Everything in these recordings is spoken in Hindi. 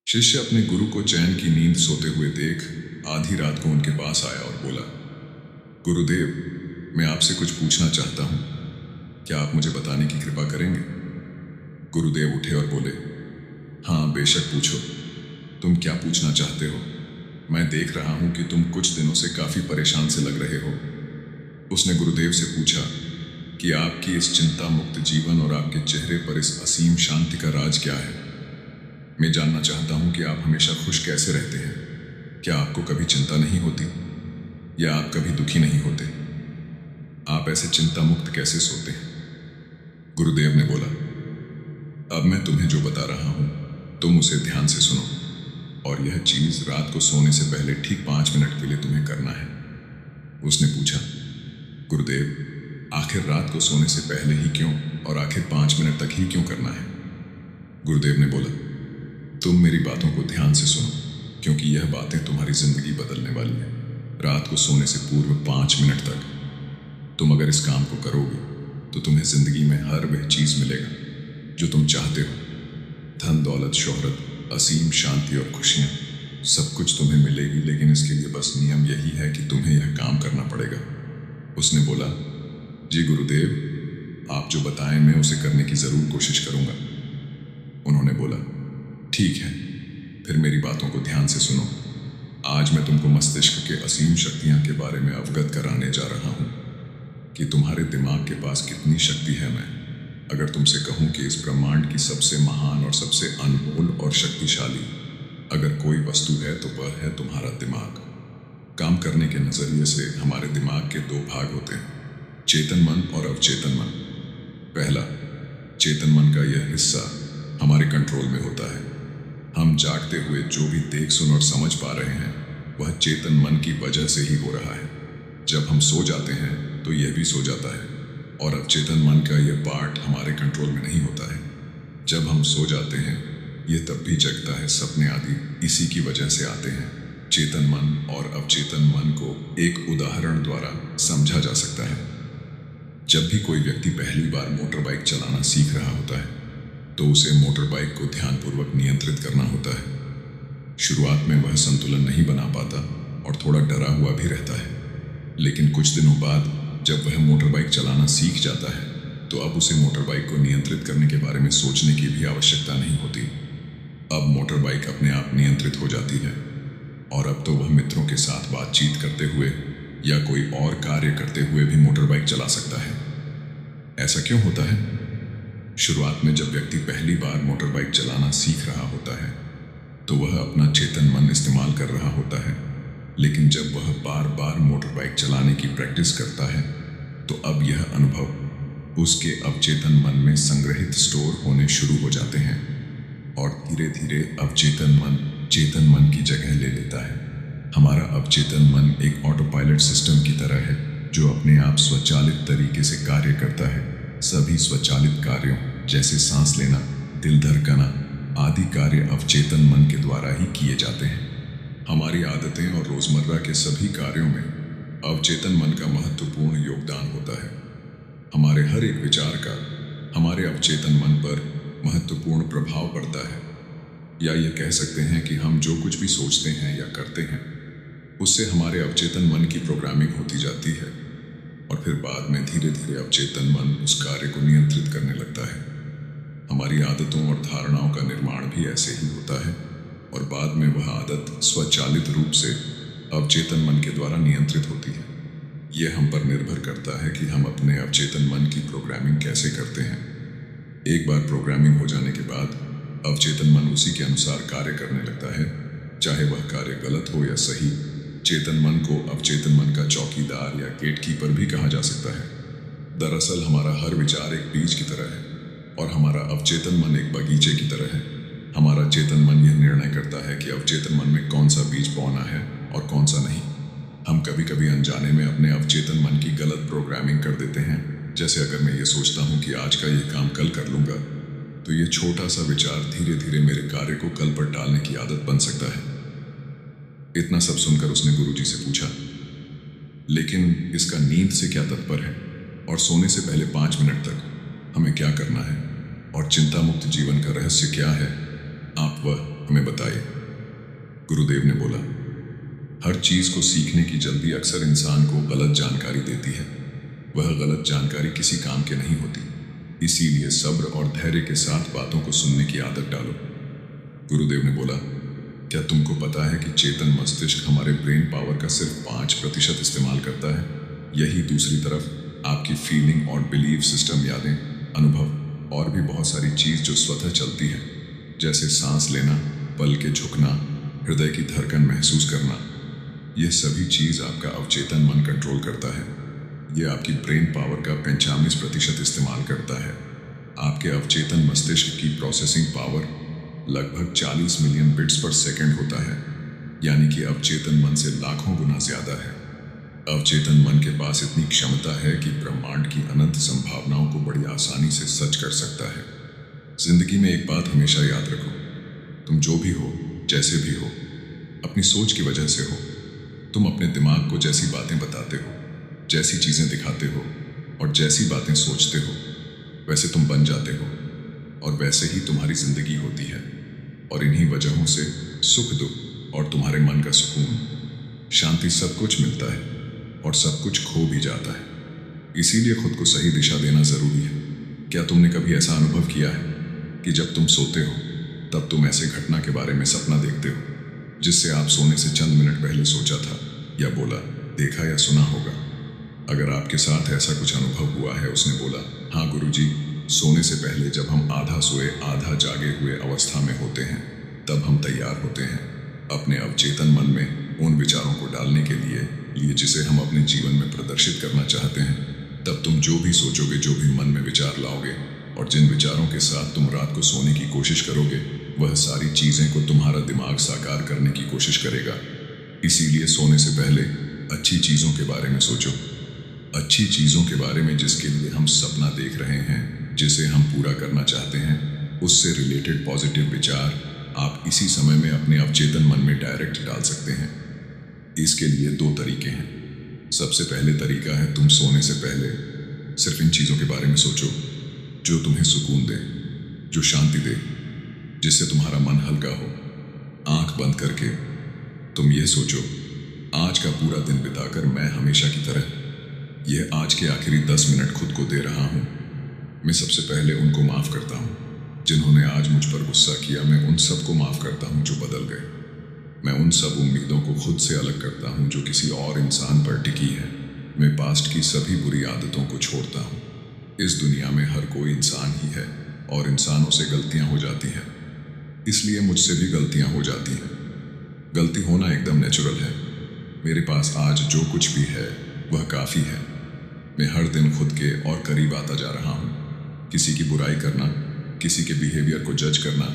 शिष्य अपने गुरु को चैन की नींद सोते हुए देख आधी रात को उनके पास आया और बोला, गुरुदेव, मैं आपसे कुछ पूछना चाहता हूँ, क्या आप मुझे बताने की कृपा करेंगे? गुरुदेव उठे और बोले, हाँ बेशक पूछो, तुम क्या पूछना चाहते हो? मैं देख रहा हूँ कि तुम कुछ दिनों से काफी परेशान से लग रहे हो। उसने गुरुदेव से पूछा कि आपकी इस चिंता मुक्त जीवन और आपके चेहरे पर इस असीम शांति का राज क्या है। मैं जानना चाहता हूँ कि आप हमेशा खुश कैसे रहते हैं। क्या आपको कभी चिंता नहीं होती या आप कभी दुखी नहीं होते? आप ऐसे चिंता मुक्त कैसे सोते हैं? गुरुदेव ने बोला, अब मैं तुम्हें जो बता रहा हूँ तुम उसे ध्यान से सुनो, और यह चीज रात को सोने से पहले ठीक 5 मिनट के लिए तुम्हें करना है। उसने पूछा, गुरुदेव, आखिर रात को सोने से पहले ही क्यों और आखिर 5 मिनट तक ही क्यों करना है? गुरुदेव ने बोला, तुम मेरी बातों को ध्यान से सुनो, क्योंकि यह बातें तुम्हारी जिंदगी बदलने वाली है। रात को सोने से पूर्व 5 मिनट तक तुम अगर इस काम को करोगे तो तुम्हें जिंदगी में हर वह चीज मिलेगा जो तुम चाहते हो। धन, दौलत, शोहरत, असीम शांति और खुशियां, सब कुछ तुम्हें मिलेगी, लेकिन इसके लिए बस नियम यही है कि तुम्हें यह काम करना पड़ेगा। उसने बोला, जी गुरुदेव, आप जो बताएं मैं उसे करने की जरूर कोशिश करूंगा। उन्होंने बोला, ठीक है, फिर मेरी बातों को ध्यान से सुनो। आज मैं तुमको मस्तिष्क के असीम शक्तियां के बारे में अवगत कराने जा रहा हूं कि तुम्हारे दिमाग के पास कितनी शक्ति है। मैं अगर तुमसे कहूं कि इस ब्रह्मांड की सबसे महान और सबसे अनमोल और शक्तिशाली अगर कोई वस्तु है तो वह है तुम्हारा दिमाग। काम करने के नजरिए से हमारे दिमाग के 2 भाग होते हैं, चेतन मन और अवचेतन मन। पहला, चेतन मन का यह हिस्सा हमारे कंट्रोल में होता है। हम जागते हुए जो भी देख, सुन और समझ पा रहे हैं वह चेतन मन की वजह से ही हो रहा है। जब हम सो जाते हैं तो यह भी सो जाता है, और अवचेतन मन का यह पार्ट हमारे कंट्रोल में नहीं होता है। जब हम सो जाते हैं यह तब भी जगता है, सपने आदि इसी की वजह से आते हैं। चेतन मन और अवचेतन मन को एक उदाहरण द्वारा समझा जा सकता है। जब भी कोई व्यक्ति पहली बार मोटर बाइक चलाना सीख रहा होता है तो उसे मोटर बाइक को ध्यानपूर्वक नियंत्रित करना होता है। शुरुआत में वह संतुलन नहीं बना पाता और थोड़ा डरा हुआ भी रहता है, लेकिन कुछ दिनों बाद जब वह मोटर बाइक चलाना सीख जाता है तो अब उसे मोटर बाइक को नियंत्रित करने के बारे में सोचने की भी आवश्यकता नहीं होती। अब मोटर बाइक अपने आप नियंत्रित हो जाती है, और अब तो वह मित्रों के साथ बातचीत करते हुए या कोई और कार्य करते हुए भी मोटर बाइक चला सकता है। ऐसा क्यों होता है? शुरुआत में जब व्यक्ति पहली बार मोटर बाइक चलाना सीख रहा होता है तो वह अपना चेतन मन इस्तेमाल कर रहा होता है, लेकिन जब वह बार बार मोटर बाइक चलाने की प्रैक्टिस करता है तो अब यह अनुभव उसके अवचेतन मन में संग्रहित स्टोर होने शुरू हो जाते हैं, और धीरे धीरे अवचेतन मन चेतन मन की जगह ले लेता है। हमारा अवचेतन मन एक ऑटो पायलट सिस्टम की तरह है जो अपने आप स्वचालित तरीके से कार्य करता है। सभी स्वचालित कार्यों जैसे सांस लेना, दिल धड़कना आदि कार्य अवचेतन मन के द्वारा ही किए जाते हैं। हमारी आदतें और रोजमर्रा के सभी कार्यों में अवचेतन मन का महत्वपूर्ण योगदान होता है। हमारे हर एक विचार का हमारे अवचेतन मन पर महत्वपूर्ण प्रभाव पड़ता है, या ये कह सकते हैं कि हम जो कुछ भी सोचते हैं या करते हैं उससे हमारे अवचेतन मन की प्रोग्रामिंग होती जाती है, और फिर बाद में धीरे धीरे अवचेतन मन उस कार्य को नियंत्रित करने लगता है। हमारी आदतों और धारणाओं का निर्माण भी ऐसे ही होता है, और बाद में वह आदत स्वचालित रूप से अवचेतन मन के द्वारा नियंत्रित होती है। यह हम पर निर्भर करता है कि हम अपने अवचेतन मन की प्रोग्रामिंग कैसे करते हैं। एक बार प्रोग्रामिंग हो जाने के बाद अवचेतन मन उसी के अनुसार कार्य करने लगता है, चाहे वह कार्य गलत हो या सही। चेतन मन को अवचेतन मन का चौकीदार या गेटकीपर भी कहा जा सकता है। दरअसल हमारा हर विचार एक बीज की तरह है और हमारा अवचेतन मन एक बगीचे की तरह है। हमारा चेतन मन यह निर्णय करता है कि अवचेतन मन में कौन सा बीज बोना है और कौन सा नहीं। हम कभी कभी अनजाने में अपने अवचेतन मन की गलत प्रोग्रामिंग कर देते हैं। जैसे अगर मैं ये सोचता हूँ कि आज का ये काम कल कर लूँगा, तो ये छोटा सा विचार धीरे धीरे मेरे कार्य को कल पर टालने की आदत बन सकता है। इतना सब सुनकर उसने गुरुजी से पूछा, लेकिन इसका नींद से क्या तात्पर्य है, और सोने से पहले 5 मिनट तक हमें क्या करना है, और चिंता मुक्त जीवन का रहस्य क्या है? आप वह हमें बताइए। गुरुदेव ने बोला, हर चीज को सीखने की जल्दी अक्सर इंसान को गलत जानकारी देती है। वह गलत जानकारी किसी काम के नहीं होती, इसीलिए सब्र और धैर्य के साथ बातों को सुनने की आदत डालो। गुरुदेव ने बोला, क्या तुमको पता है कि चेतन मस्तिष्क हमारे ब्रेन पावर का सिर्फ 5% इस्तेमाल करता है? यही दूसरी तरफ आपकी फीलिंग और बिलीव सिस्टम, यादें, अनुभव और भी बहुत सारी चीज जो स्वतः चलती है, जैसे सांस लेना, पल के झुकना, हृदय की धड़कन महसूस करना, यह सभी चीज आपका अवचेतन मन कंट्रोल करता है। यह आपकी ब्रेन पावर का 95% इस्तेमाल करता है। आपके अवचेतन मस्तिष्क की प्रोसेसिंग पावर लगभग 40 मिलियन बिट्स पर सेकंड होता है, यानी कि अवचेतन मन से लाखों गुना ज्यादा है। अवचेतन मन के पास इतनी क्षमता है कि ब्रह्मांड की अनंत संभावनाओं को बड़ी आसानी से सच कर सकता है। जिंदगी में एक बात हमेशा याद रखो, तुम जो भी हो, जैसे भी हो, अपनी सोच की वजह से हो। तुम अपने दिमाग को जैसी बातें बताते हो, जैसी चीजें दिखाते हो और जैसी बातें सोचते हो, वैसे तुम बन जाते हो और वैसे ही तुम्हारी जिंदगी होती है। और इन्हीं वजहों से सुख, दुख और तुम्हारे मन का सुकून, शांति सब कुछ मिलता है और सब कुछ खो भी जाता है। इसीलिए खुद को सही दिशा देना जरूरी है। क्या तुमने कभी ऐसा अनुभव किया है कि जब तुम सोते हो तब तुम ऐसे घटना के बारे में सपना देखते हो जिससे आप सोने से चंद मिनट पहले सोचा था या बोला, देखा या सुना होगा? अगर आपके साथ ऐसा कुछ अनुभव हुआ है, उसने बोला, हाँ गुरुजी, सोने से पहले जब हम आधा सोए आधा जागे हुए अवस्था में होते हैं, तब हम तैयार होते हैं अपने अवचेतन मन में उन विचारों को डालने के लिए जिसे हम अपने जीवन में प्रदर्शित करना चाहते हैं। तब तुम जो भी सोचोगे, जो भी मन में विचार लाओगे और जिन विचारों के साथ तुम रात को सोने की कोशिश करोगे, वह सारी चीजें को तुम्हारा दिमाग साकार करने की कोशिश करेगा। इसीलिए सोने से पहले अच्छी चीजों के बारे में सोचो, अच्छी चीजों के बारे में जिसके लिए हम सपना देख रहे हैं, जिसे हम पूरा करना चाहते हैं, उससे रिलेटेड पॉजिटिव विचार आप इसी समय में अपने अवचेतन मन में डायरेक्ट डाल सकते हैं। इसके लिए 2 तरीके हैं। सबसे पहले तरीका है, तुम सोने से पहले सिर्फ इन चीजों के बारे में सोचो जो तुम्हें सुकून दे, जो शांति दे, जिससे तुम्हारा मन हल्का हो। आंख बंद करके तुम ये सोचो, आज का पूरा दिन बिताकर मैं हमेशा की तरह यह आज के आखिरी 10 मिनट खुद को दे रहा हूं। मैं सबसे पहले उनको माफ करता हूं जिन्होंने आज मुझ पर गुस्सा किया। मैं उन सबको माफ करता हूं जो बदल गए। मैं उन सब उम्मीदों को खुद से अलग करता हूं जो किसी और इंसान पर टिकी है। मैं पास्ट की सभी बुरी आदतों को छोड़ता हूं। इस दुनिया में हर कोई इंसान ही है और इंसानों से गलतियां हो जाती हैं, इसलिए मुझसे भी गलतियां हो जाती हैं। गलती होना एकदम नेचुरल है। मेरे पास आज जो कुछ भी है वह काफ़ी है। मैं हर दिन खुद के और करीब आता जा रहा हूँ। किसी की बुराई करना, किसी के बिहेवियर को जज करना,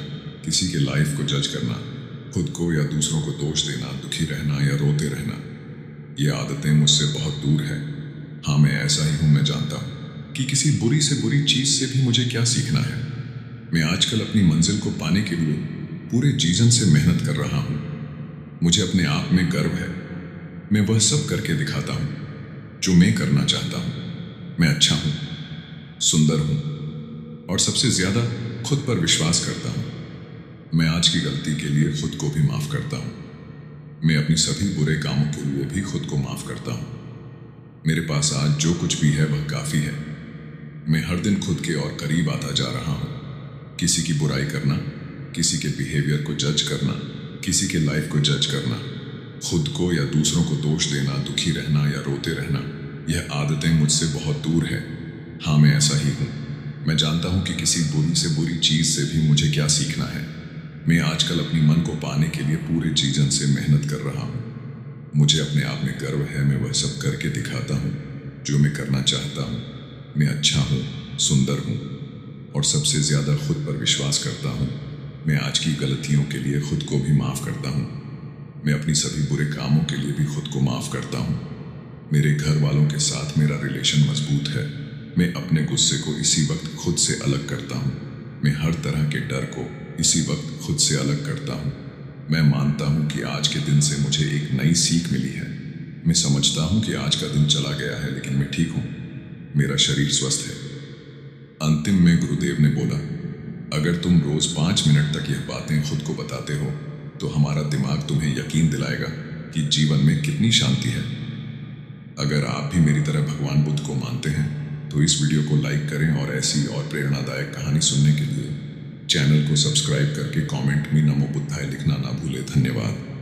किसी के लाइफ को जज करना, खुद को या दूसरों को दोष देना, दुखी रहना या रोते रहना, ये आदतें मुझसे बहुत दूर है। हाँ, मैं ऐसा ही हूँ। मैं जानता हूँ कि किसी बुरी से बुरी चीज़ से भी मुझे क्या सीखना है। मैं आजकल अपनी मंजिल को पाने के लिए पूरे जीवन से मेहनत कर रहा हूँ। मुझे अपने आप में गर्व है। मैं वह सब करके दिखाता हूँ जो मैं करना चाहता हूँ। मैं अच्छा हूँ, सुंदर हूँ और सबसे ज़्यादा खुद पर विश्वास करता हूँ। मैं आज की गलती के लिए खुद को भी माफ़ करता हूँ। मैं अपनी सभी बुरे कामों के लिए भी खुद को माफ़ करता हूँ। मेरे पास आज जो कुछ भी है वह काफ़ी है। मैं हर दिन खुद के और करीब आता जा रहा हूँ। किसी की बुराई करना, किसी के बिहेवियर को जज करना, किसी के लाइफ को जज करना, खुद को या दूसरों को दोष देना, दुखी रहना या रोते रहना, यह आदतें मुझसे बहुत दूर है। हाँ, मैं ऐसा ही हूँ। मैं जानता हूँ कि किसी बुरी से बुरी चीज़ से भी मुझे क्या सीखना है। मैं आजकल अपनी मन को पाने के लिए पूरे जीवन से मेहनत कर रहा हूँ। मुझे अपने आप में गर्व है। मैं वह सब करके दिखाता हूँ जो मैं करना चाहता हूँ। मैं अच्छा हूँ, सुंदर हूँ और सबसे ज़्यादा खुद पर विश्वास करता हूँ। मैं आज की गलतियों के लिए खुद को भी माफ़ करता हूँ। मैं अपनी सभी बुरे कामों के लिए भी खुद को माफ़ करता हूँ। मेरे घर वालों के साथ मेरा रिलेशन मजबूत है। मैं अपने गुस्से को इसी वक्त खुद से अलग करता हूँ। मैं हर तरह के डर को इसी वक्त खुद से अलग करता हूँ। मैं मानता हूँ कि आज के दिन से मुझे एक नई सीख मिली है। मैं समझता हूँ कि आज का दिन चला गया है, लेकिन मैं ठीक हूँ। मेरा शरीर स्वस्थ है। अंतिम में गुरुदेव ने बोला, अगर तुम रोज 5 मिनट तक यह बातें खुद को बताते हो तो हमारा दिमाग तुम्हें यकीन दिलाएगा कि जीवन में कितनी शांति है। अगर आप भी मेरी तरह भगवान बुद्ध को मानते हैं तो इस वीडियो को लाइक करें और ऐसी और प्रेरणादायक कहानी सुनने के लिए चैनल को सब्सक्राइब करके कमेंट में नमो बुद्धाय लिखना ना भूलें। धन्यवाद।